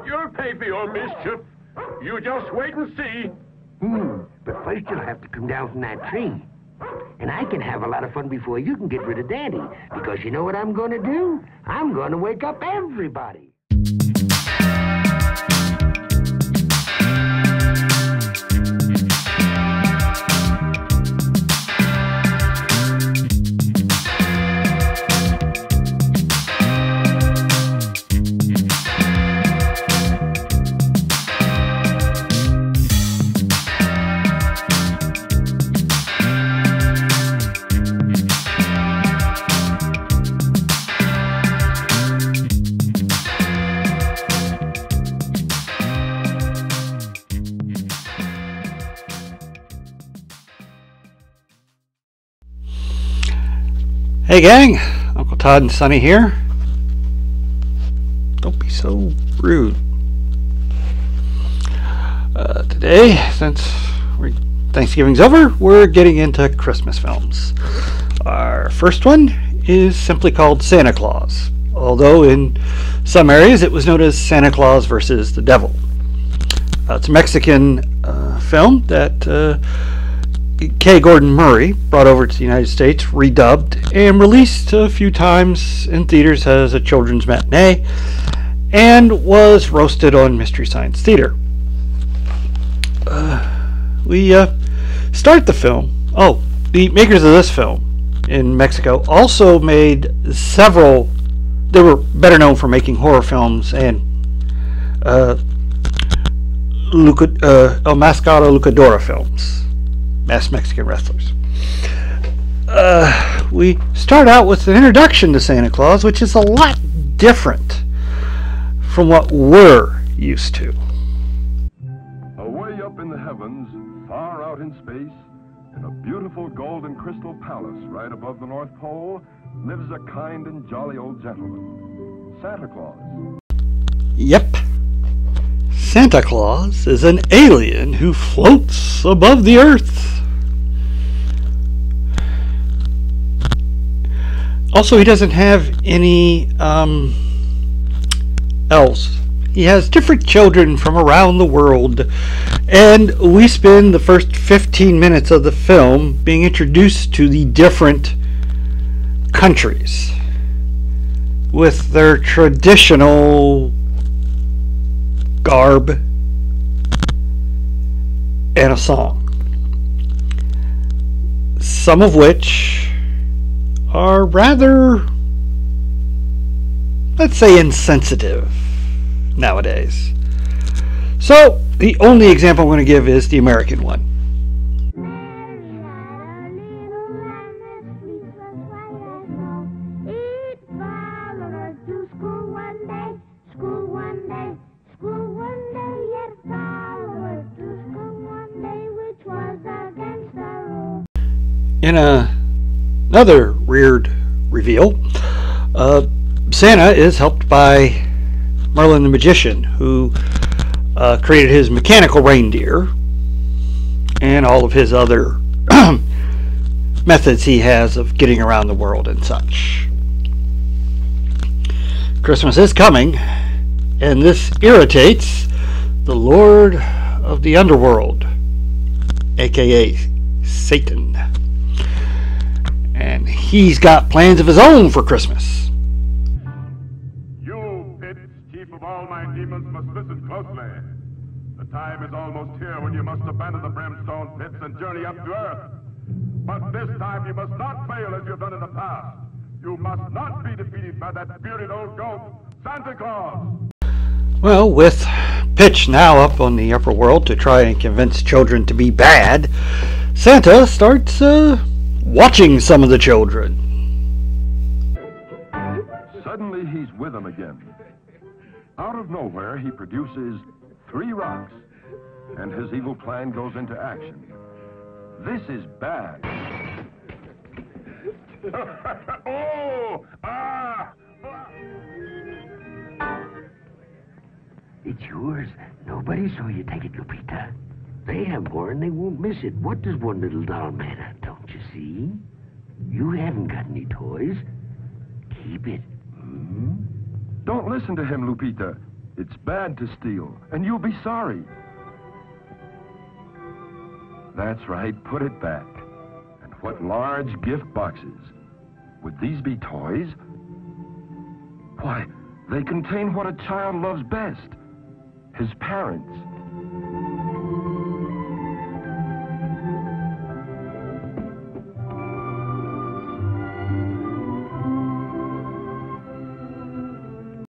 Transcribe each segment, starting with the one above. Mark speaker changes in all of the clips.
Speaker 1: You'll pay for your mischief. You just wait and see.
Speaker 2: But first you'll have to come down from that tree. And I can have a lot of fun before you can get rid of Daddy. Because you know what I'm going to do? I'm going to wake up everybody.
Speaker 3: Hey gang, Uncle Todd and Sonny here. Don't be so rude. Today, since Thanksgiving's over, we're getting into Christmas films. Our first one is simply called Santa Claus, although in some areas it was known as Santa Claus versus the Devil. It's a Mexican film that K. Gordon Murray brought over to the United States, redubbed, and released a few times in theaters as a children's matinee, and was roasted on Mystery Science Theater. We start the film. Oh, the makers of this film in Mexico also made several. They were better known for making horror films and El Mascaro Luchadora films. Masked Mexican wrestlers. We start out with an introduction to Santa Claus, which is a lot different from what we're used to.
Speaker 4: Away up in the heavens, far out in space, in a beautiful golden crystal palace right above the North Pole, lives a kind and jolly old gentleman, Santa Claus.
Speaker 3: Yep. Santa Claus is an alien who floats above the earth. Also, he doesn't have any elves. He has different children from around the world, and we spend the first 15 minutes of the film being introduced to the different countries with their traditional garb and a song, some of which are rather, let's say, insensitive nowadays. So the only example I'm going to give is the American one. In another weird reveal, Santa is helped by Merlin the Magician, who created his mechanical reindeer and all of his other methods he has of getting around the world and such. Christmas is coming, and this irritates the Lord of the Underworld, aka Satan. And he's got plans of his own for Christmas.
Speaker 4: You, pits, chief of all my demons, must listen closely. The time is almost here when you must abandon the brimstone pits and journey up to earth. But this time you must not fail as you've done in the past. You must not be defeated by that bearded old goat, Santa Claus.
Speaker 3: Well, with Pitch now up on the upper world to try and convince children to be bad, Santa starts watching some of the children.
Speaker 4: Suddenly he's with them again. Out of nowhere he produces 3 rocks, and his evil plan goes into action. This is bad. Oh! Ah!
Speaker 2: It's yours. Nobody saw you take it, Lupita. They have more and they won't miss it. What does one little doll matter, don't you see? You haven't got any toys. Keep it.
Speaker 4: Don't listen to him, Lupita. It's bad to steal, and you'll be sorry. That's right, put it back. And what large gift boxes. Would these be toys? Why, they contain what a child loves best. His parents.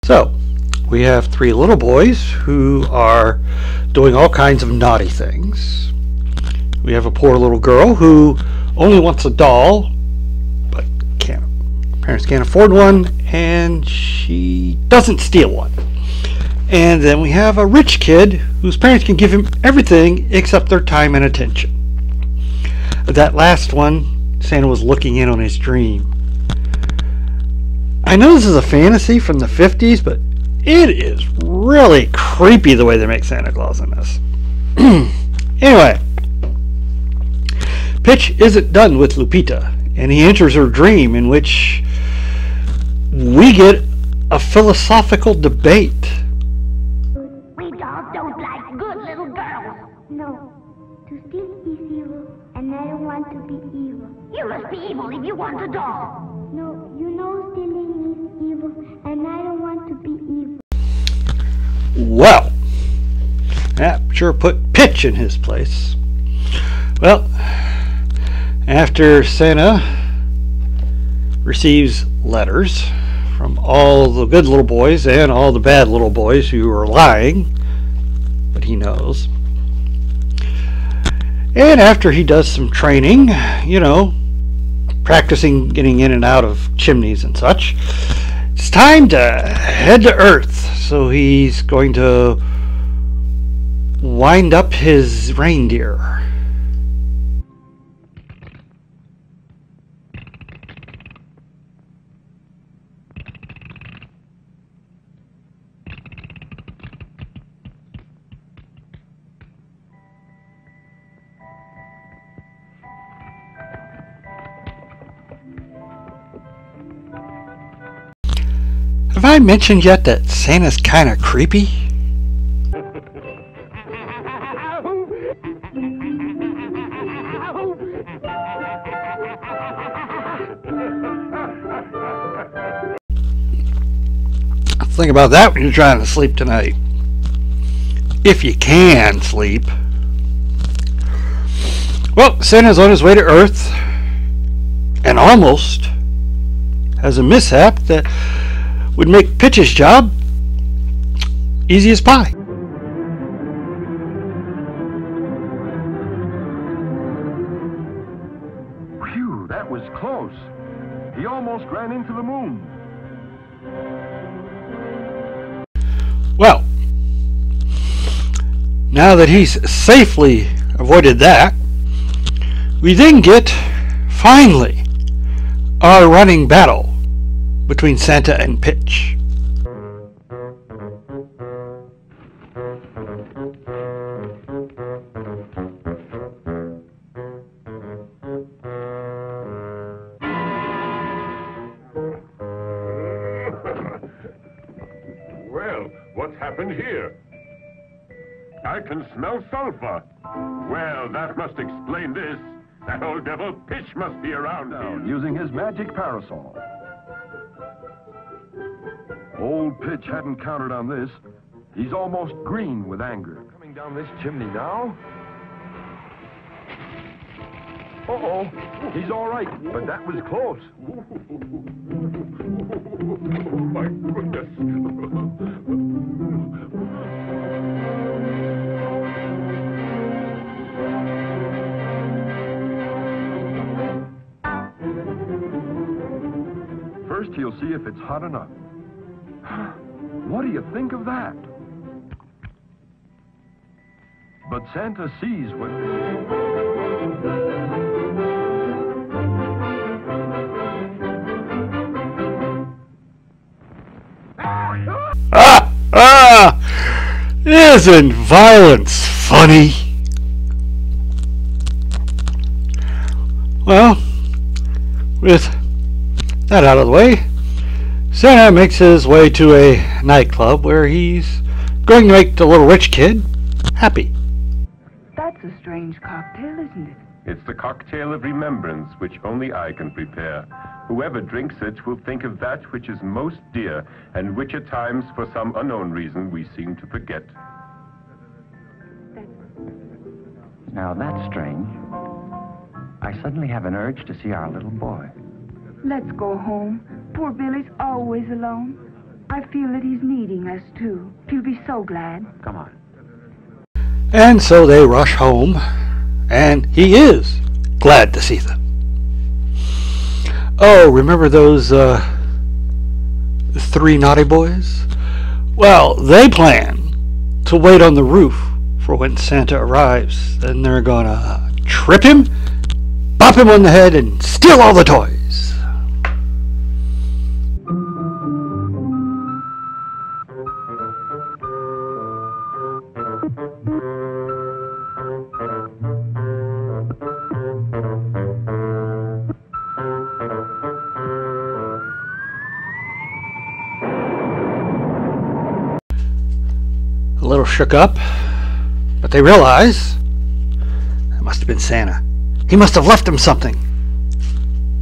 Speaker 3: So, we have three little boys who are doing all kinds of naughty things. We have a poor little girl who only wants a doll, but parents can't afford one, and she doesn't steal one. And then we have a rich kid whose parents can give him everything except their time and attention. That last one, Santa was looking in on his dream. I know this is a fantasy from the 50s, but it is really creepy the way they make Santa Claus in this. Anyway, Pitch isn't done with Lupita, and he enters her dream in which we get a philosophical debate.
Speaker 5: We dolls don't like good little girls. No, to steal is evil, and I don't want to be evil. You must be evil if you want a doll. No, you know stealing is evil, and I don't want to be evil.
Speaker 3: Well, that sure put Pitch in his place. Well, after Santa receives letters from all the good little boys and all the bad little boys who are lying, but he knows. And after he does some training, practicing getting in and out of chimneys and such, it's time to head to Earth. So he's going to wind up his reindeer. Have I mentioned yet that Santa's kind of creepy? Think about that when you're trying to sleep tonight. If you can sleep. Well, Santa's on his way to Earth and almost has a mishap that would make Pitch's job easy as pie.
Speaker 4: Phew, that was close. He almost ran into the moon.
Speaker 3: Well, now that he's safely avoided that, we then get, finally, our running battle between Santa and Pitch.
Speaker 4: Well, what's happened here? I can smell sulfur. Well, that must explain this. That old devil Pitch must be around here. Using his magic parasol. Old Pitch hadn't counted on this. He's almost green with anger. Coming down this chimney now. Uh-oh, he's all right, but that was close. Oh, my goodness. First, he'll see if it's hot enough. What do you think of that? But Santa sees what...
Speaker 3: Isn't violence funny? Well, with that out of the way, Santa makes his way to a nightclub where he's going to make the little rich kid happy.
Speaker 6: That's a strange cocktail, isn't it?
Speaker 7: It's the cocktail of remembrance which only I can prepare. Whoever drinks it will think of that which is most dear and which at times, for some unknown reason, we seem to forget.
Speaker 8: Now that's strange. I suddenly have an urge to see our little boy.
Speaker 6: Let's go home. Poor Billy's always alone. I feel that he's needing us, too. He'll be so glad.
Speaker 8: Come on.
Speaker 3: And so they rush home, and he is glad to see them. Oh, remember those 3 naughty boys? Well, they plan to wait on the roof for when Santa arrives. Then they're gonna trip him, bop him on the head, and steal all the toys. A little shook up, but they realize that must have been Santa. He must have left them something.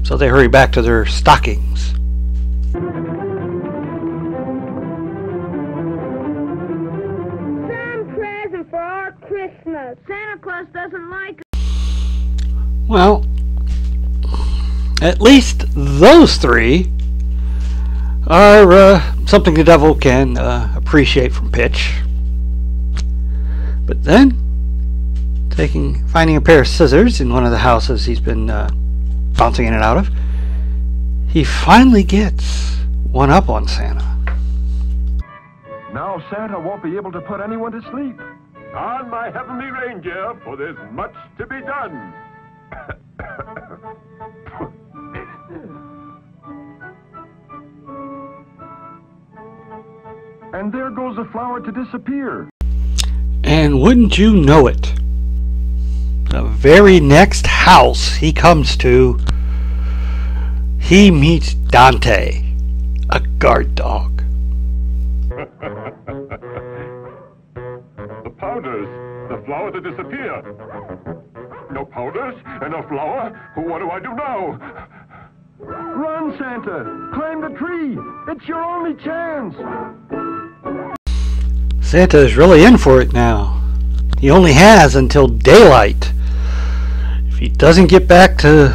Speaker 3: So they hurry back to their stockings.
Speaker 5: Some present for our Christmas. Santa Claus doesn't like us.
Speaker 3: Well, at least those 3 are something the devil can appreciate from Pitch. But then, finding a pair of scissors in one of the houses he's been bouncing in and out of, he finally gets one up on Santa.
Speaker 4: Now Santa won't be able to put anyone to sleep.
Speaker 1: On my heavenly reindeer, for there's much to be done.
Speaker 4: And there goes the flower to disappear.
Speaker 3: And wouldn't you know it, the very next house he comes to, he meets Dante, a guard dog.
Speaker 1: The powders, the flower to disappear. No powders and no flower. What do I do now?
Speaker 4: Run, Santa! Climb the tree! It's your only chance!
Speaker 3: Santa is really in for it now. He only has until daylight. If he doesn't get back to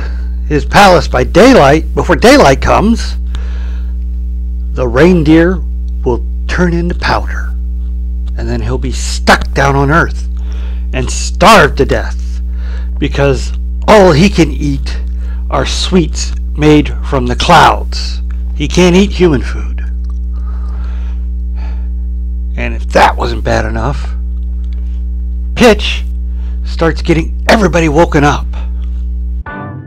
Speaker 3: his palace by daylight, before daylight comes, the reindeer will turn into powder. And then he'll be stuck down on Earth and starve to death because all he can eat are sweets made from the clouds. He can't eat human food. And if that wasn't bad enough, Pitch starts getting everybody woken up.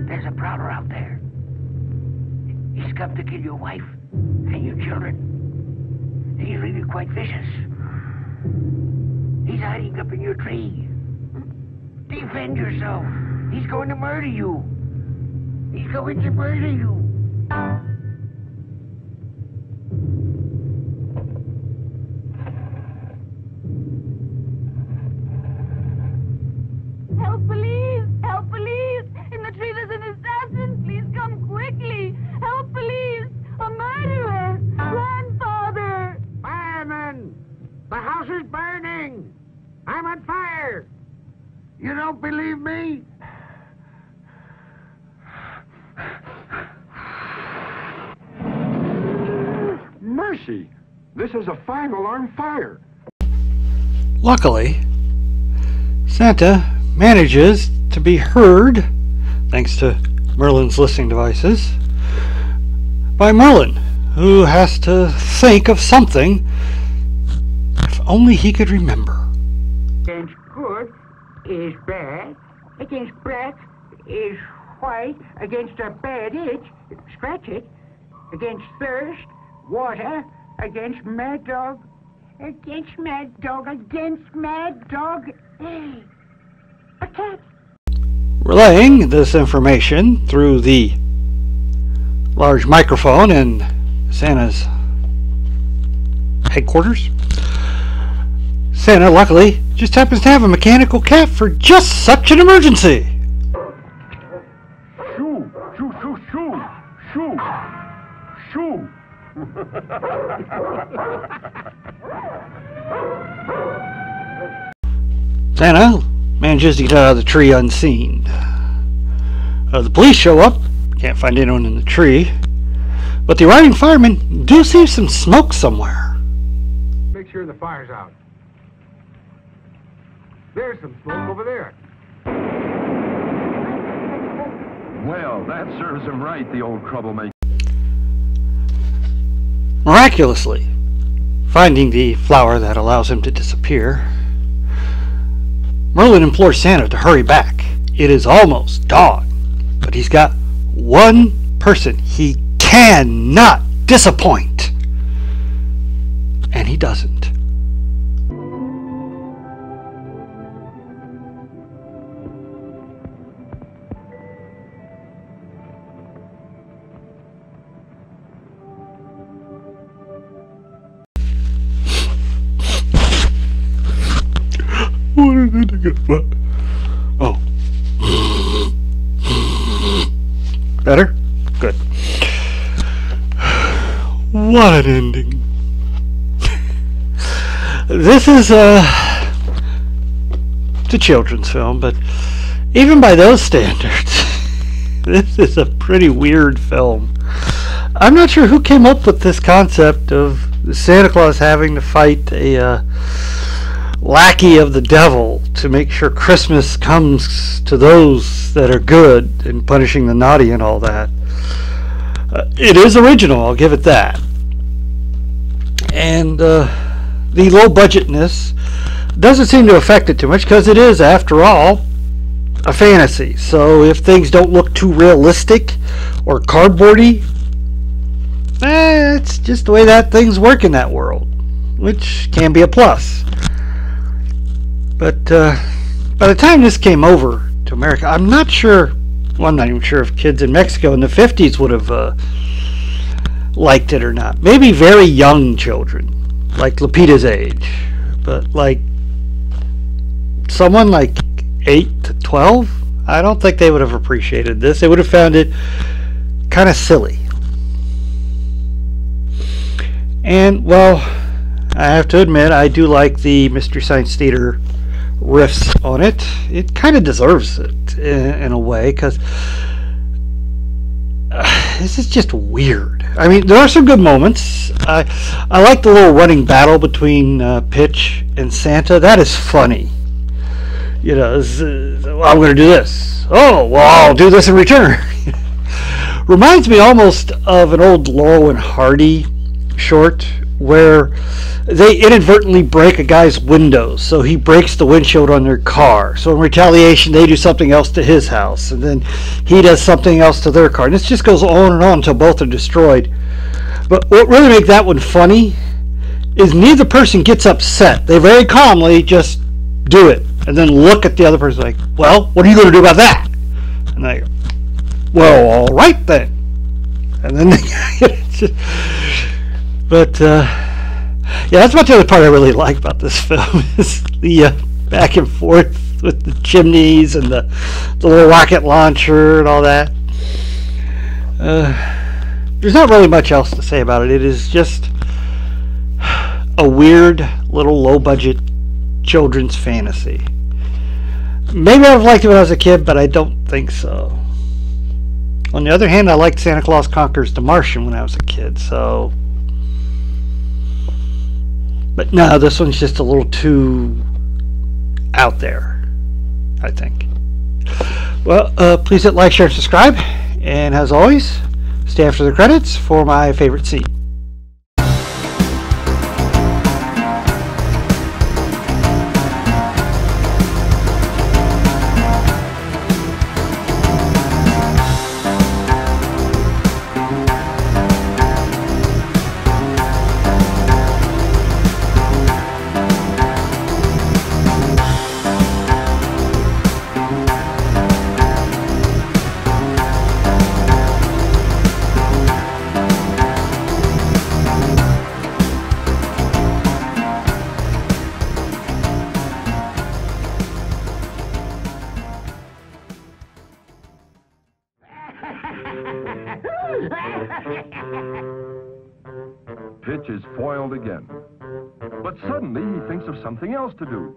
Speaker 2: There's a prowler out there. He's come to kill your wife and your children. He's really quite vicious. He's hiding up in your tree. Defend yourself. He's going to murder you. He's going to murder you.
Speaker 5: Help, police! Help, police! In the tree there's an assassin! Please come quickly! Help, police! A murderer! Grandfather!
Speaker 2: Fireman! The house is burning! I'm on fire! You don't believe me?
Speaker 4: Mercy! This is a 5-alarm fire.
Speaker 3: Luckily, Santa manages to be heard, thanks to Merlin's listening devices, by Merlin, who has to think of something if only he could remember.
Speaker 2: Against good is bad. Against black is white. Against a bad itch, scratch it. Against thirst, water. Against mad dog. Against mad dog. Against mad dog. A cat.
Speaker 3: Relaying this information through the large microphone in Santa's headquarters, Santa, luckily, just happens to have a mechanical cat for just such an emergency.
Speaker 4: Shoo, shoo, shoo, shoo, shoo, shoo.
Speaker 3: Santa manages to get out of the tree unseen. The police show up, can't find anyone in the tree, but the arriving firemen do see some smoke somewhere.
Speaker 9: Make sure the fire's out. There's some smoke over there.
Speaker 10: Well, that serves him right, the old troublemaker.
Speaker 3: Miraculously, finding the flower that allows him to disappear, Merlin implores Santa to hurry back. It is almost dawn, but he's got one person he cannot disappoint. And he doesn't. What are they thinking about? Oh. Better? Good. What an ending. This is it's a children's film, but even by those standards, this is a pretty weird film. I'm not sure who came up with this concept of Santa Claus having to fight a lackey of the devil to make sure Christmas comes to those that are good and punishing the naughty and all that. It is original, I'll give it that. And the low budgetness doesn't seem to affect it too much because it is, after all, a fantasy. So if things don't look too realistic or cardboardy, it's just the way that things work in that world, which can be a plus. But by the time this came over to America, I'm not sure, well, I'm not even sure if kids in Mexico in the 50s would have liked it or not. Maybe very young children, like Lupita's age. But like someone like 8 to 12, I don't think they would have appreciated this. They would have found it kind of silly. And, well, I have to admit, I do like the Mystery Science Theater riffs on it. It kind of deserves it in a way, because this is just weird. I mean, there are some good moments. I like the little running battle between Pitch and Santa. That is funny. You know, I'm going to do this. Oh, well, I'll do this in return. Reminds me almost of an old Laurel and Hardy short where they inadvertently break a guy's windows, so he breaks the windshield on their car. So in retaliation, they do something else to his house, and then he does something else to their car. And this just goes on and on until both are destroyed. But what really makes that one funny is neither person gets upset. They very calmly just do it, and then look at the other person like, well, what are you going to do about that? And they go, well, all right then. And then but yeah, that's about the other part I really like about this film is the back and forth with the chimneys and the little rocket launcher and all that. There's not really much else to say about it. It is just a weird little low-budget children's fantasy. Maybe I would have liked it when I was a kid, but I don't think so. On the other hand, I liked Santa Claus Conquers the Martian when I was a kid, so... But no, this one's just a little too out there, I think. Well, please hit like, share, and subscribe. And as always, stay after the credits for my favorite scene.
Speaker 10: Pitch is foiled again. But suddenly he thinks of something else to do.